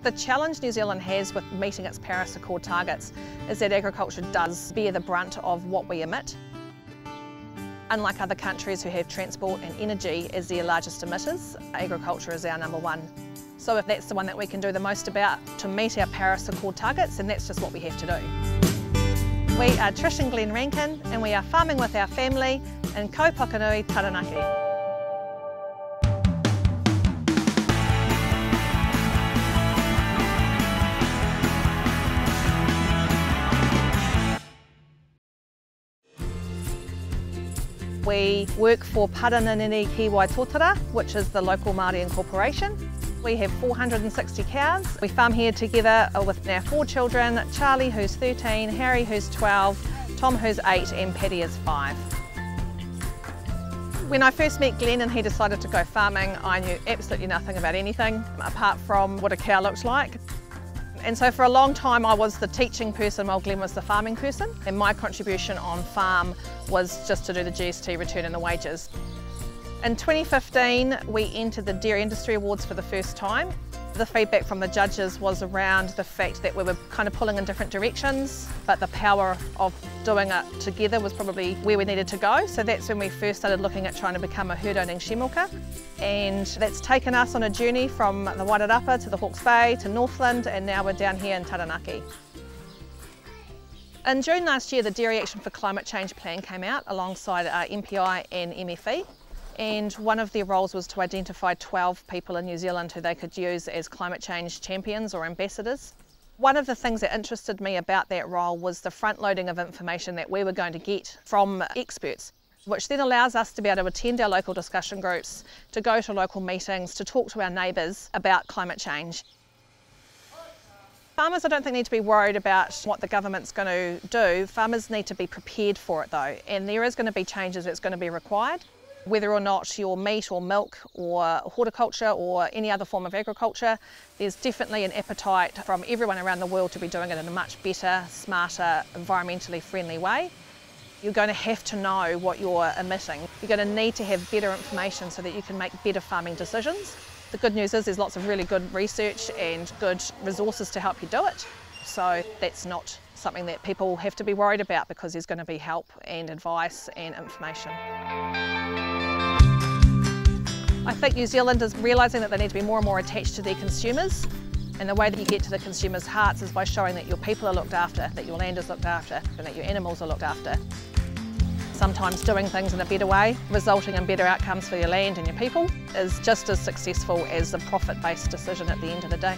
The challenge New Zealand has with meeting its Paris Accord targets is that agriculture does bear the brunt of what we emit. Unlike other countries who have transport and energy as their largest emitters, agriculture is our number one. So if that's the one that we can do the most about to meet our Paris Accord targets, then that's just what we have to do. We are Trish and Glen Rankin, and we are farming with our family in Kaupakanui, Taranaki. We work for Parananini Kiwai Tōtara, which is the local Māori incorporation. We have 460 cows. We farm here together with our 4 children, Charlie who's 13, Harry who's 12, Tom who's 8 and Paddy is 5. When I first met Glen and he decided to go farming, I knew absolutely nothing about anything apart from what a cow looked like. And so for a long time I was the teaching person while Glen was the farming person, and my contribution on farm was just to do the GST return and the wages. In 2015 we entered the Dairy Industry Awards for the first time. The feedback from the judges was around the fact that we were kind of pulling in different directions, but the power of doing it together was probably where we needed to go. So that's when we first started looking at trying to become a herd-owning shemilker. And that's taken us on a journey from the Wairarapa to the Hawke's Bay to Northland, and now we're down here in Taranaki. In June last year, the Dairy Action for Climate Change plan came out alongside MPI and MFE. And one of their roles was to identify 12 people in New Zealand who they could use as climate change champions or ambassadors. One of the things that interested me about that role was the front loading of information that we were going to get from experts, which then allows us to be able to attend our local discussion groups, to go to local meetings, to talk to our neighbours about climate change. Farmers I don't think need to be worried about what the government's going to do. Farmers need to be prepared for it though, and there is going to be changes that's going to be required. Whether or not you're meat or milk or horticulture or any other form of agriculture, there's definitely an appetite from everyone around the world to be doing it in a much better, smarter, environmentally friendly way. You're going to have to know what you're emitting. You're going to need to have better information so that you can make better farming decisions. The good news is there's lots of really good research and good resources to help you do it. So that's not something that people have to be worried about, because there's going to be help and advice and information. I think New Zealand is realising that they need to be more and more attached to their consumers, and the way that you get to the consumers' hearts is by showing that your people are looked after, that your land is looked after, and that your animals are looked after. Sometimes doing things in a better way, resulting in better outcomes for your land and your people, is just as successful as the profit-based decision at the end of the day.